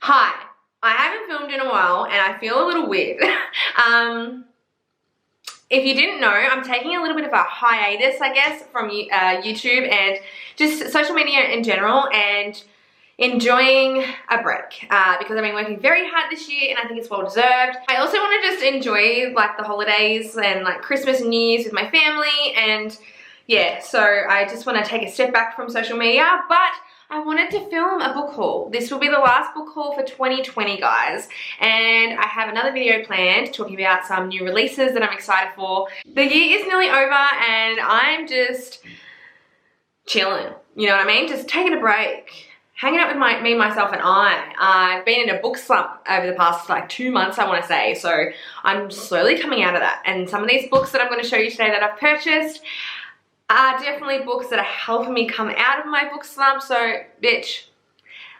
Hi, I haven't filmed in a while and I feel a little weird. If you didn't know, I'm taking a little bit of a hiatus, I guess, from YouTube and just social media in general, and enjoying a break because I've been working very hard this year and I think it's well deserved. I also want to just enjoy like the holidays and like Christmas and New Year's with my family, and yeah, so I just want to take a step back from social media, but I wanted to film a book haul. This will be the last book haul for 2020, guys. And I have another video planned talking about some new releases that I'm excited for. The year is nearly over and I'm just chilling. You know what I mean? Just taking a break. Hanging out with me, myself, and I. I've been in a book slump over the past like 2 months, I want to say. So I'm slowly coming out of that. And some of these books that I'm going to show you today that I've purchased are definitely books that are helping me come out of my book slump. So, bitch,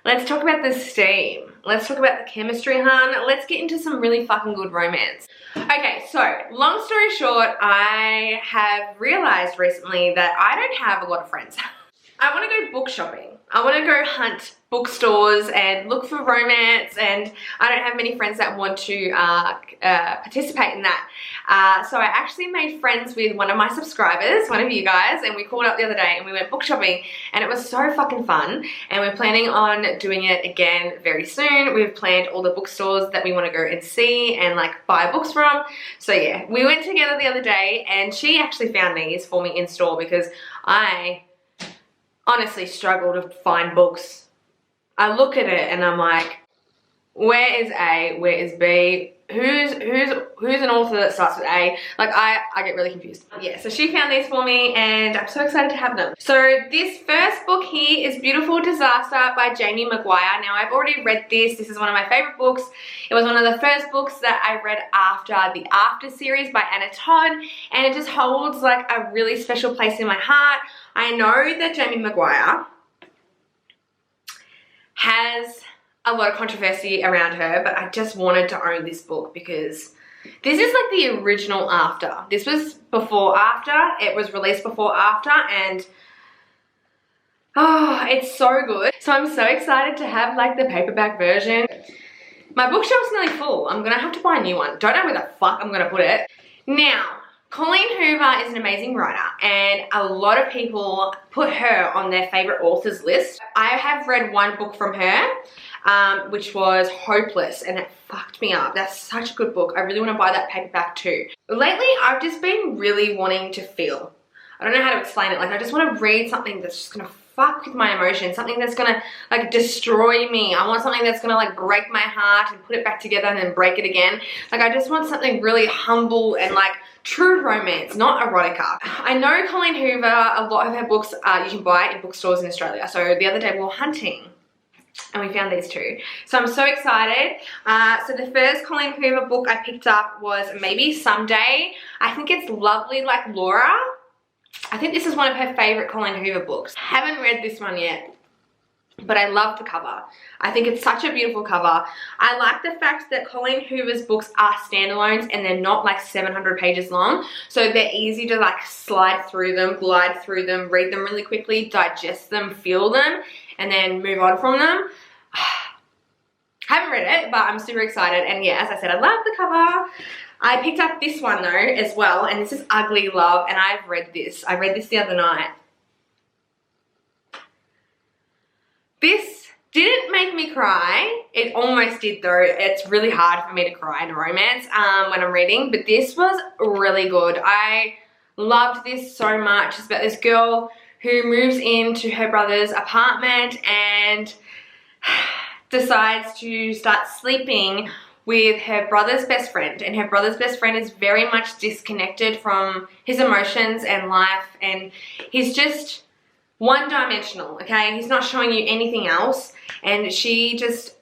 let's talk about the steam. Let's talk about the chemistry, hun. Let's get into some really fucking good romance. Okay, so long story short, I have realized recently that I don't have a lot of friends. I want to go book shopping. I want to go hunt bookstores and look for romance, and I don't have many friends that want to participate in that. So I actually made friends with one of my subscribers, one of you guys, and we called up the other day and we went book shopping, and it was so fucking fun, and we're planning on doing it again very soon. We've planned all the bookstores that we want to go and see and like buy books from. So yeah, we went together the other day and she actually found these for me in store because I honestly struggle to find books. I look at it and I'm like, where is A? Where is B? Who's an author that starts with A? Like I get really confused. Yeah, so she found these for me and I'm so excited to have them. So this first book here is Beautiful Disaster by Jamie Maguire. Now I've already read this. This is one of my favorite books. It was one of the first books that I read after the After series by Anna Todd, and it just holds like a really special place in my heart. I know that Jamie Maguire has a lot of controversy around her, but I just wanted to own this book because this is like the original After. This was before After. It was released before After, and oh, it's so good. So I'm so excited to have like the paperback version. My bookshelf's nearly full. I'm gonna have to buy a new one. Don't know where the fuck I'm gonna put it. Now, Colleen Hoover is an amazing writer, and a lot of people put her on their favorite authors list. I have read one book from her, which was Hopeless, and it fucked me up. That's such a good book. I really want to buy that paperback too. Lately, I've just been really wanting to feel. I don't know how to explain it. Like, I just want to read something that's just gonna fuck with my emotions, something that's gonna like destroy me. I want something that's gonna like break my heart and put it back together and then break it again. Like, I just want something really humble and like true romance, not erotica. I know Colleen Hoover, a lot of her books you can buy in bookstores in Australia. So the other day we were hunting and we found these two. So I'm so excited. So the first Colleen Hoover book I picked up was Maybe Someday. I think it's Lovely Like Laura. I think this is one of her favorite Colleen Hoover books. Haven't read this one yet, but I love the cover. I think it's such a beautiful cover. I like the fact that Colleen Hoover's books are standalones and they're not like 700 pages long. So they're easy to like slide through them, glide through them, read them really quickly, digest them, feel them, and then move on from them. Haven't read it, but I'm super excited. And yeah, as I said, I love the cover. I picked up this one though as well, and this is Ugly Love, and I've read this. I read this the other night. This didn't make me cry. It almost did though. It's really hard for me to cry in a romance when I'm reading, but this was really good. I loved this so much. It's about this girl who moves into her brother's apartment and decides to start sleeping with her brother's best friend, and her brother's best friend is very much disconnected from his emotions and life, and he's just one-dimensional, okay? He's not showing you anything else, and she just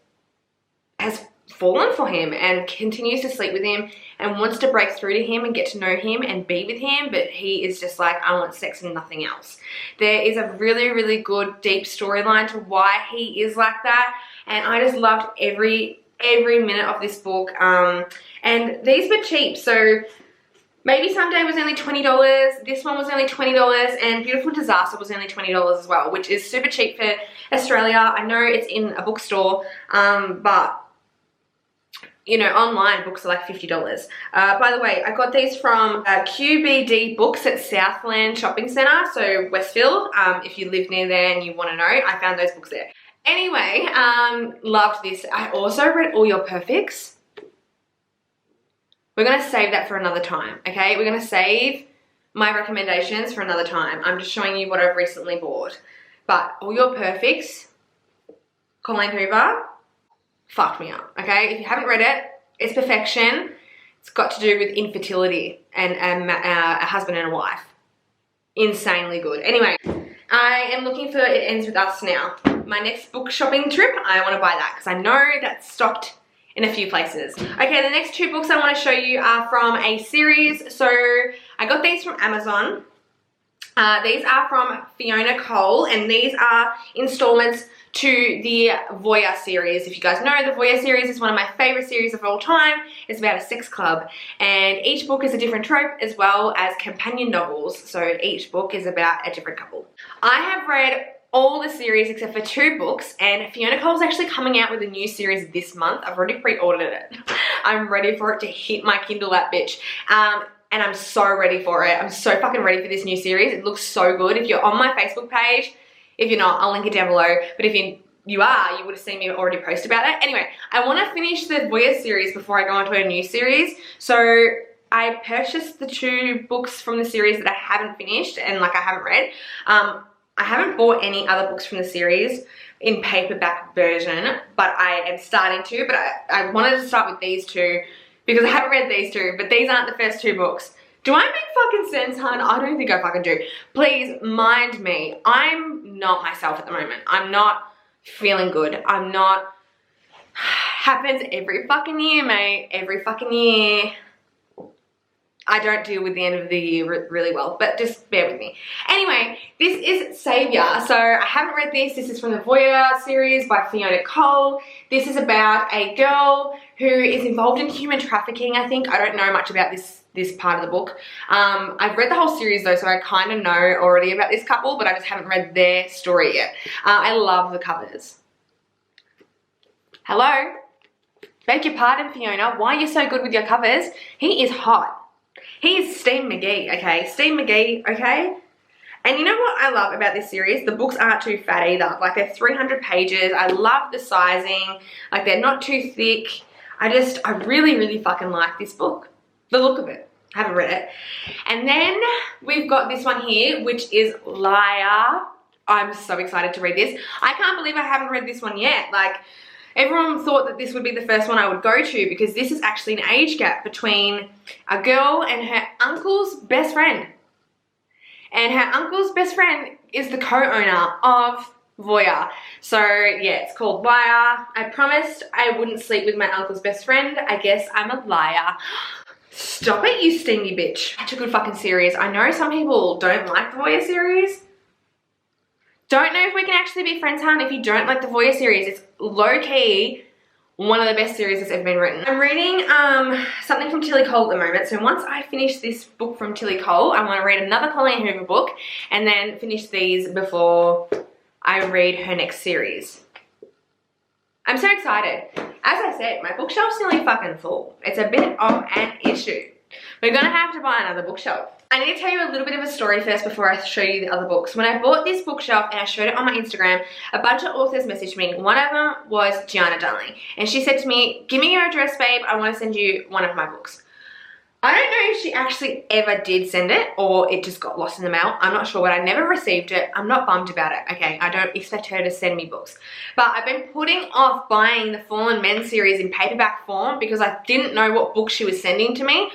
has fallen for him and continues to sleep with him and wants to break through to him and get to know him and be with him, but he is just like, I want sex and nothing else. There is a really, really good deep storyline to why he is like that, and I just loved every minute of this book. And these were cheap, so Maybe Someday was only $20. This one was only $20, and Beautiful Disaster was only $20 as well, which is super cheap for Australia. I know it's in a bookstore, but you know, online books are like $50. By the way, I got these from QBD Books at Southland Shopping Centre, so Westfield. If you live near there and you want to know, I found those books there. Anyway, loved this. I also read All Your Perfects. We're going to save that for another time, okay? We're going to save my recommendations for another time. I'm just showing you what I've recently bought. But All Your Perfects, Colleen Hoover, fucked me up, okay? If you haven't read it, it's perfection. It's got to do with infertility and a husband and a wife. Insanely good. Anyway, I am looking for It Ends With Us now. My next book shopping trip, I want to buy that because I know that's stocked in a few places. Okay, the next two books I want to show you are from a series. So I got these from Amazon. These are from Fiona Cole, and these are installments to the Voyeur series. If you guys know, the Voyeur series is one of my favorite series of all time. It's about a sex club, and each book is a different trope as well as companion novels. So each book is about a different couple. I have read all the series except for 2 books, and Fiona Cole's actually coming out with a new series this month. I've already pre-ordered it. I'm ready for it to hit my Kindle, that bitch. And I'm so ready for it. I'm so fucking ready for this new series. It looks so good. If you're on my Facebook page, if you're not, I'll link it down below. But if you are, you would have seen me already post about it. Anyway, I want to finish the Voyeur series before I go on to a new series. So I purchased the 2 books from the series that I haven't finished and like I haven't read. I haven't bought any other books from the series in paperback version, but I am starting to. But I wanted to start with these 2 because I haven't read these 2, but these aren't the first 2 books. Do I make fucking sense, hun? I don't think I fucking do. Please mind me. I'm not myself at the moment. I'm not feeling good. I'm not... Happens every fucking year, mate. Every fucking year. I don't deal with the end of the year really well, but just bear with me. Anyway, this is Saviour. So I haven't read this. This is from the Voyeur series by Fiona Cole. This is about a girl who is involved in human trafficking, I think. I don't know much about this part of the book. I've read the whole series though, so I kind of know already about this couple, but I just haven't read their story yet. I love the covers. Hello? Beg your pardon, Fiona. Why are you so good with your covers? He is hot. He is Steve McGee, okay? Steve McGee, okay? And you know what I love about this series? The books aren't too fat either. Like, they're 300 pages. I love the sizing. Like, they're not too thick. I really, really fucking like this book. The look of it. I haven't read it. And then we've got this one here, which is Liar. I'm so excited to read this. I can't believe I haven't read this one yet. Like, everyone thought that this would be the first one I would go to because this is actually an age gap between a girl and her uncle's best friend. And her uncle's best friend is the co-owner of Voyeur. So yeah, it's called Liar. I promised I wouldn't sleep with my uncle's best friend. I guess I'm a liar. Stop it, you stingy bitch. Such a good fucking series. I know some people don't like the Voyeur series. Don't know if we can actually be friends, hon, if you don't like the Voyeur series. It's low-key one of the best series that's ever been written. I'm reading something from Tilly Cole at the moment. So once I finish this book from Tilly Cole, I want to read another Colleen Hoover book and then finish these before I read her next series. I'm so excited. As I said, my bookshelf's nearly fucking full. It's a bit of an issue. We're gonna have to buy another bookshelf. I need to tell you a little bit of a story first before I show you the other books. When I bought this bookshelf and I showed it on my Instagram, a bunch of authors messaged me. One of them was Gianna Darling. And she said to me, give me your address, babe. I want to send you one of my books. I don't know if she actually ever did send it or it just got lost in the mail. I'm not sure, but I never received it. I'm not bummed about it, okay? I don't expect her to send me books. But I've been putting off buying the Fallen Men series in paperback form because I didn't know what book she was sending to me.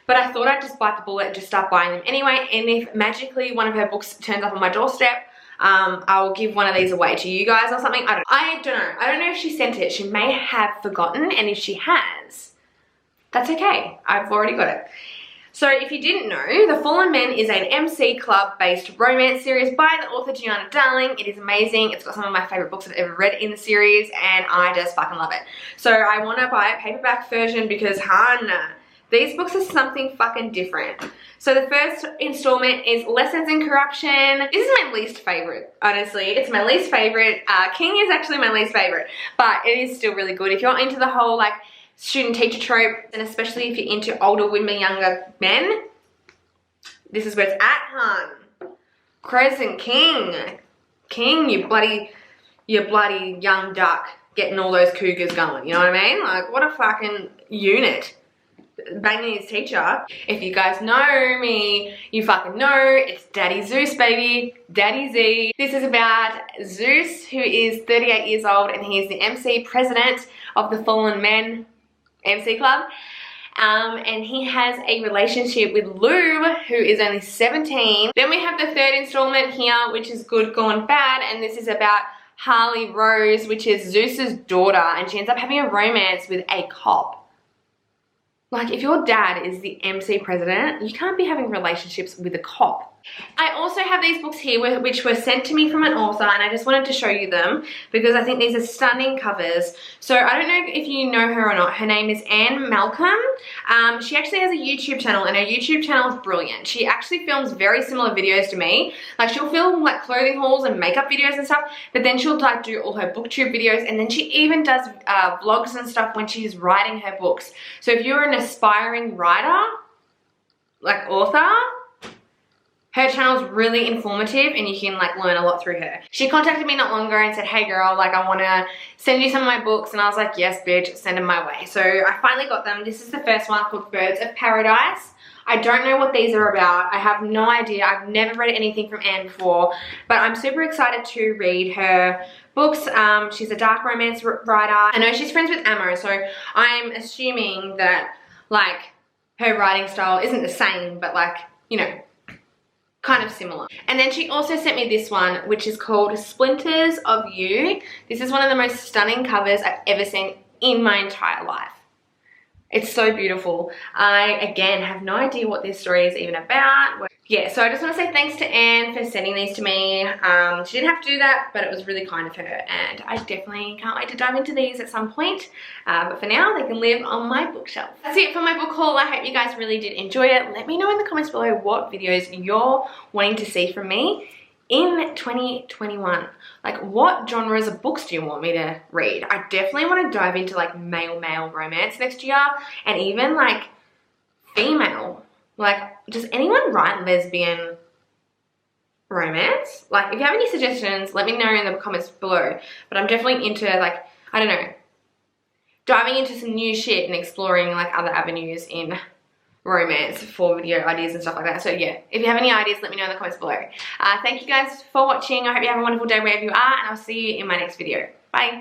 But I thought I'd just bite the bullet and just start buying them anyway. And if magically one of her books turns up on my doorstep, I'll give one of these away to you guys or something. I don't know. I don't know if she sent it. She may have forgotten, and if she has, that's okay. I've already got it. So if you didn't know, The Fallen Men is an MC Club based romance series by the author Gianna Darling. It is amazing. It's got some of my favorite books I've ever read in the series and I just fucking love it. So I want to buy a paperback version because, hun, These books are something fucking different. So the first installment is Lessons in Corruption. This is my least favorite, honestly. It's my least favorite. King is actually my least favorite, but it is still really good. If you're into the whole like student-teacher trope, and especially if you're into older women, younger men, this is where it's at, hun. Crescent King. King, you bloody young duck getting all those cougars going, you know what I mean? Like, what a fucking unit. Banging his teacher. If you guys know me, you fucking know it's Daddy Zeus, baby. Daddy Z. This is about Zeus, who is 38 years old, and he's the MC president of the Fallen Men MC Club. And he has a relationship with Lou, who is only 17. Then we have the third installment here, which is Good Gone Bad, and this is about Harley Rose, which is Zeus's daughter, and she ends up having a romance with a cop. Like, if your dad is the MC president, you can't be having relationships with a cop. I also have these books here which were sent to me from an author, and I just wanted to show you them because I think these are stunning covers. So I don't know if you know her or not. Her name is Anne Malcolm. She actually has a YouTube channel, and her YouTube channel is brilliant. She actually films very similar videos to me. Like, she'll film like clothing hauls and makeup videos and stuff, but then she'll like do all her booktube videos, and then she even does vlogs and stuff when she's writing her books. So if you're an aspiring writer, like author, her channel's really informative and you can like learn a lot through her. She contacted me not long ago and said, hey girl, like I wanna send you some of my books, and I was like, yes bitch, send them my way. So I finally got them. This is the first one called Birds of Paradise. I don't know what these are about. I have no idea. I've never read anything from Anne before, but I'm super excited to read her books. She's a dark romance writer. I know she's friends with Amo, so I'm assuming that like her writing style isn't the same, but like, you know, kind of similar. And then she also sent me this one, which is called Splinters of You. This is one of the most stunning covers I've ever seen in my entire life. It's so beautiful. I, again, have no idea what this story is even about. Yeah, so I just want to say thanks to Anne for sending these to me. She didn't have to do that, but it was really kind of her, and I definitely can't wait to dive into these at some point. But for now, they can live on my bookshelf. That's it for my book haul. I hope you guys really did enjoy it. Let me know in the comments below what videos you're wanting to see from me in 2021. Like, what genres of books do you want me to read? I definitely want to dive into like male romance next year, and even like female. Like, does anyone write lesbian romance? Like, if you have any suggestions, let me know in the comments below. But I'm definitely into like, I don't know, diving into some new shit and exploring like other avenues in romance for video ideas and stuff like that. So yeah, if you have any ideas, let me know in the comments below. Thank you guys for watching. I hope you have a wonderful day wherever you are, and I'll see you in my next video. Bye.